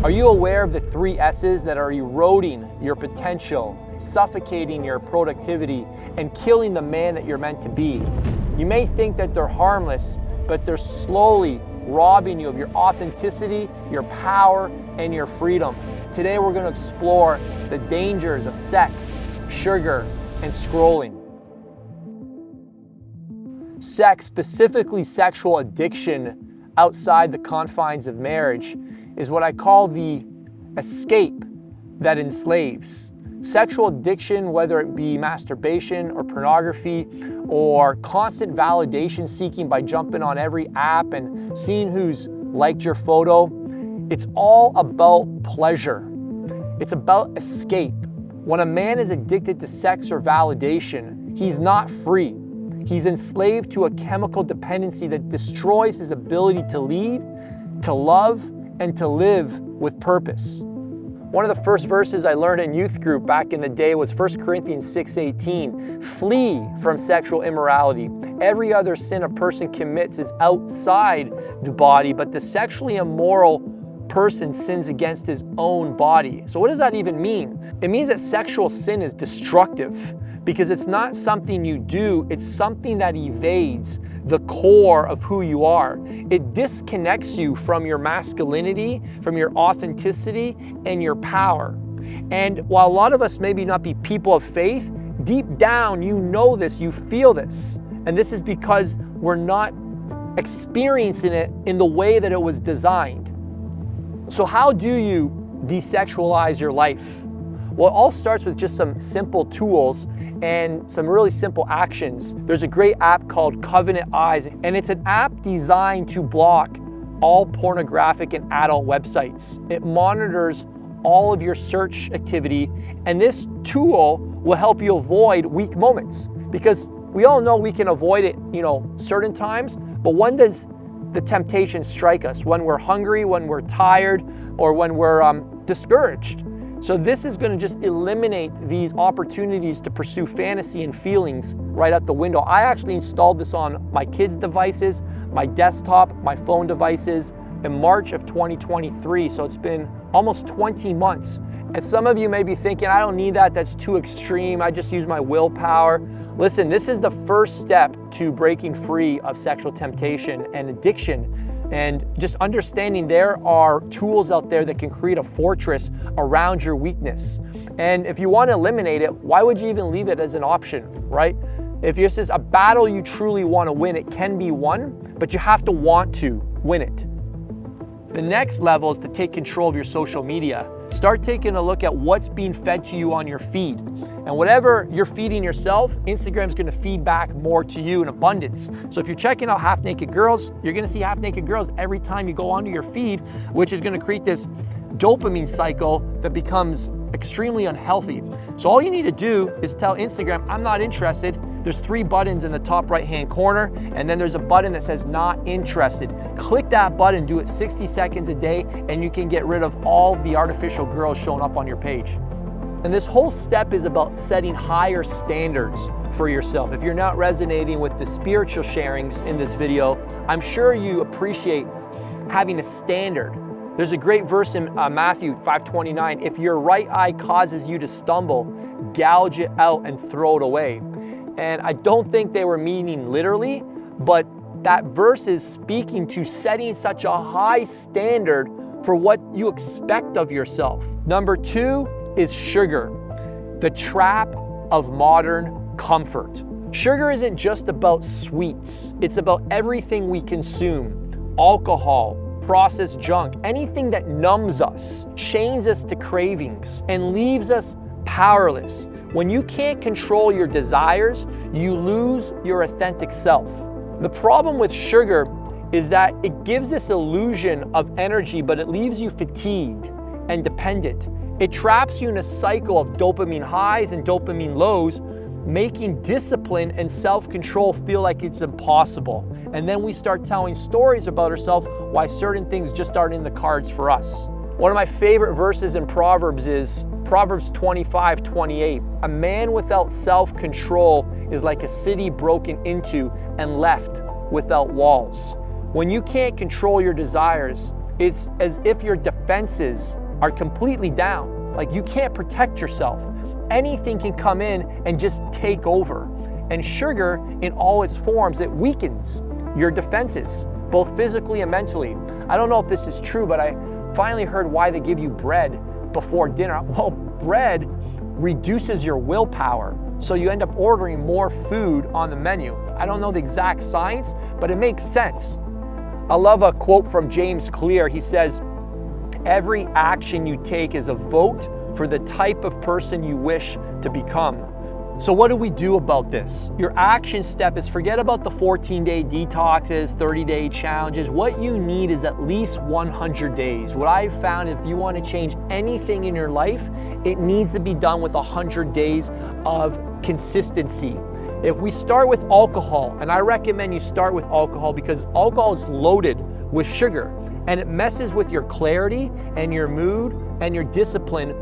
Are you aware of the 3 S's that are eroding your potential, suffocating your productivity, and killing the man that you're meant to be? You may think that they're harmless, but they're slowly robbing you of your authenticity, your power, and your freedom. Today we're going to explore the dangers of sex, sugar, and scrolling. Sex, specifically sexual addiction outside the confines of marriage, is what I call the escape that enslaves. Sexual addiction, whether it be masturbation or pornography or constant validation seeking by jumping on every app and seeing who's liked your photo, it's all about pleasure. It's about escape. When a man is addicted to sex or validation, he's not free. He's enslaved to a chemical dependency that destroys his ability to lead, to love, and to live with purpose. One of the first verses I learned in youth group back in the day was 1 Corinthians 6:18. Flee from sexual immorality. Every other sin a person commits is outside the body, but the sexually immoral person sins against his own body. So what does that even mean? It means that sexual sin is destructive because it's not something you do, it's something that evades the core of who you are. It disconnects you from your masculinity, from your authenticity, and your power. And while a lot of us maybe not be people of faith, deep down you know this, you feel this. And this is because we're not experiencing it in the way that it was designed. So how do you desexualize your life? Well, it all starts with just some simple tools and some really simple actions. There's a great app called Covenant Eyes, and it's an app designed to block all pornographic and adult websites. It monitors all of your search activity, and this tool will help you avoid weak moments, because we all know we can avoid it, certain times, but when does the temptation strike us? When we're hungry, when we're tired, or when we're discouraged. So this is going to just eliminate these opportunities to pursue fantasy and feelings right out the window. I actually installed this on my kids' devices, my desktop, my phone devices in March of 2023. So it's been almost 20 months. And some of you may be thinking, I don't need that, that's too extreme, I just use my willpower. Listen, this is the first step to breaking free of sexual temptation and addiction. And just understanding there are tools out there that can create a fortress around your weakness. And if you want to eliminate it, why would you even leave it as an option, right? If this is a battle you truly want to win, it can be won, but you have to want to win it. The next level is to take control of your social media. Start taking a look at what's being fed to you on your feed. And whatever you're feeding yourself, Instagram's gonna feed back more to you in abundance. So if you're checking out Half Naked Girls, you're gonna see Half Naked Girls every time you go onto your feed, which is gonna create this dopamine cycle that becomes extremely unhealthy. So all you need to do is tell Instagram, I'm not interested. There's 3 buttons in the top right-hand corner, and then there's a button that says not interested. Click that button, do it 60 seconds a day, and you can get rid of all the artificial girls showing up on your page. And this whole step is about setting higher standards for yourself. If you're not resonating with the spiritual sharings in this video, I'm sure you appreciate having a standard. There's a great verse in Matthew 5:29. If your right eye causes you to stumble, gouge it out and throw it away. And I don't think they were meaning literally, but that verse is speaking to setting such a high standard for what you expect of yourself. Number 2 is sugar, the trap of modern comfort. Sugar isn't just about sweets, it's about everything we consume. Alcohol, processed junk, anything that numbs us, chains us to cravings, and leaves us powerless. When you can't control your desires, you lose your authentic self. The problem with sugar is that it gives this illusion of energy, but it leaves you fatigued and dependent. It traps you in a cycle of dopamine highs and dopamine lows, making discipline and self-control feel like it's impossible. And then we start telling stories about ourselves why certain things just aren't in the cards for us. One of my favorite verses in Proverbs is Proverbs 25:28. A man without self-control is like a city broken into and left without walls. When you can't control your desires, It's as if your defenses are completely down. Like you can't protect yourself. Anything can come in and just take over. And sugar, in all its forms, it weakens your defenses, both physically and mentally. I don't know if this is true, but I finally heard why they give you bread before dinner. Well, bread reduces your willpower, so you end up ordering more food on the menu. I don't know the exact science, but it makes sense. I love a quote from James Clear. He says, "Every action you take is a vote for the type of person you wish to become." So what do we do about this? Your action step is forget about the 14-day detoxes, 30-day challenges. What you need is at least 100 days. What I've found, if you want to change anything in your life, it needs to be done with 100 days of consistency. If we start with alcohol, and I recommend you start with alcohol because alcohol is loaded with sugar and it messes with your clarity and your mood and your discipline.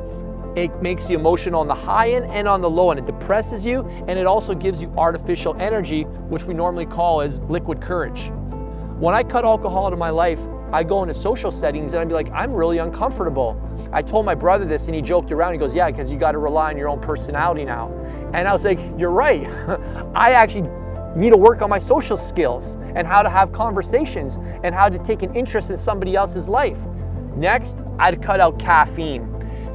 It makes you emotional on the high end and on the low end. It depresses you, and it also gives you artificial energy, which we normally call as liquid courage. When I cut alcohol out of my life, I go into social settings and I'd be like, I'm really uncomfortable. I told my brother this and he joked around. He goes, yeah, because you got to rely on your own personality now. And I was like, you're right. I actually need to work on my social skills and how to have conversations and how to take an interest in somebody else's life. Next, I'd cut out caffeine.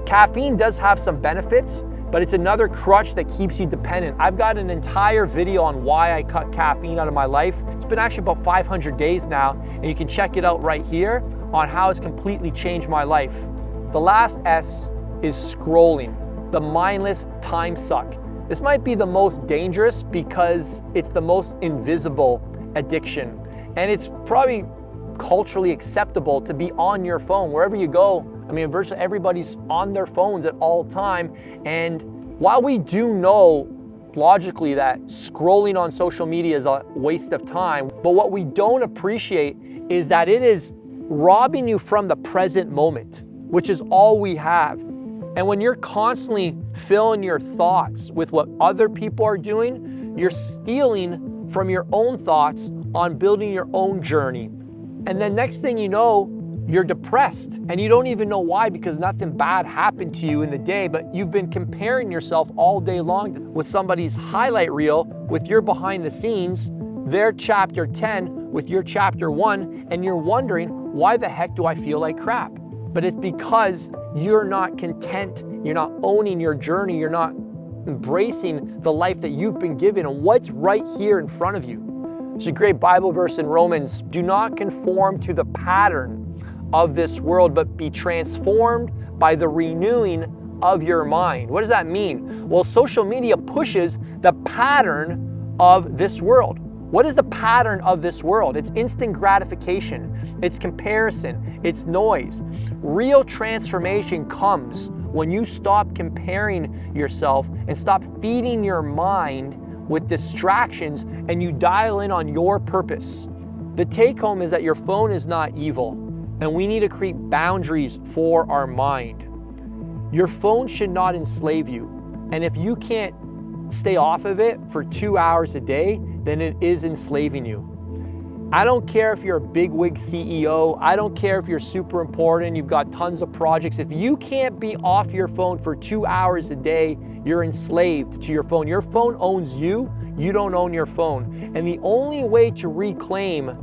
Caffeine does have some benefits, but it's another crutch that keeps you dependent. I've got an entire video on why I cut caffeine out of my life. It's been actually about 500 days now, and you can check it out right here on how it's completely changed my life. The last S is scrolling, the mindless time suck. This might be the most dangerous because it's the most invisible addiction, and it's probably culturally acceptable to be on your phone wherever you go. I mean, virtually everybody's on their phones at all time. And while we do know logically that scrolling on social media is a waste of time, but what we don't appreciate is that it is robbing you from the present moment, which is all we have. And when you're constantly filling your thoughts with what other people are doing, you're stealing from your own thoughts on building your own journey. And then next thing you know, you're depressed and you don't even know why, because nothing bad happened to you in the day, but you've been comparing yourself all day long with somebody's highlight reel with your behind the scenes, their chapter 10 with your chapter 1, and you're wondering, why the heck do I feel like crap? But it's because you're not content, you're not owning your journey, you're not embracing the life that you've been given and what's right here in front of you. There's a great Bible verse in Romans, do not conform to the pattern of this world, but be transformed by the renewing of your mind. What does that mean? Well, social media pushes the pattern of this world. What is the pattern of this world? It's instant gratification, it's comparison, it's noise. Real transformation comes when you stop comparing yourself and stop feeding your mind with distractions and you dial in on your purpose. The take home is that your phone is not evil, and we need to create boundaries for our mind. Your phone should not enslave you. And if you can't stay off of it for 2 hours a day, then it is enslaving you. I don't care if you're a bigwig CEO. I don't care if you're super important, you've got tons of projects. If you can't be off your phone for 2 hours a day, you're enslaved to your phone. Your phone owns you. You don't own your phone. And the only way to reclaim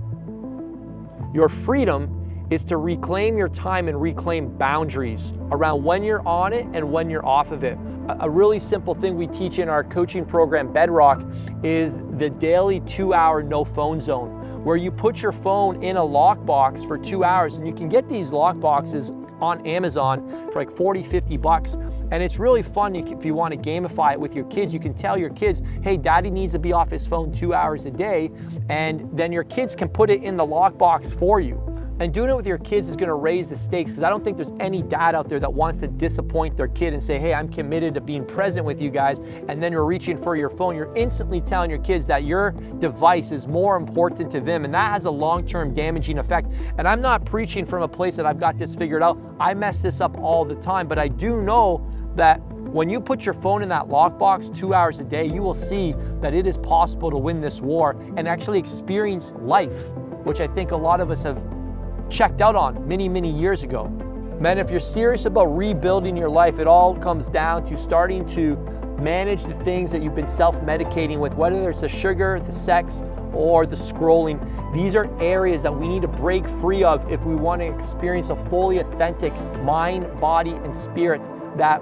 your freedom is to reclaim your time and reclaim boundaries around when you're on it and when you're off of it. A really simple thing we teach in our coaching program, Bedrock, is the daily 2-hour no phone zone, where you put your phone in a lockbox for 2 hours, and you can get these lockboxes on Amazon for like 40, 50 bucks. And it's really fun if you want to gamify it with your kids. You can tell your kids, hey, daddy needs to be off his phone 2 hours a day, and then your kids can put it in the lockbox for you. And doing it with your kids is going to raise the stakes, because I don't think there's any dad out there that wants to disappoint their kid and say, hey, I'm committed to being present with you guys, and then you're reaching for your phone. You're instantly telling your kids that your device is more important to them, and that has a long-term damaging effect. And I'm not preaching from a place that I've got this figured out. I mess this up all the time, but I do know that when you put your phone in that lockbox 2 hours a day, you will see that it is possible to win this war and actually experience life, which I think a lot of us have checked out on many, many years ago. Men, if you're serious about rebuilding your life, it all comes down to starting to manage the things that you've been self-medicating with, whether it's the sugar, the sex, or the scrolling. These are areas that we need to break free of if we want to experience a fully authentic mind, body, and spirit that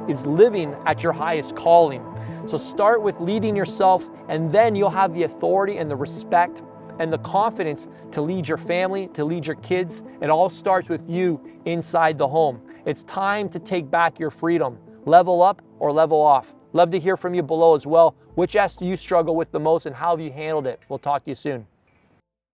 is living at your highest calling. So start with leading yourself, and then you'll have the authority and the respect and the confidence to lead your family, to lead your kids. It all starts with you inside the home. It's time to take back your freedom. Level up or level off. Love to hear from you below as well. Which S do you struggle with the most, and how have you handled it? We'll talk to you soon.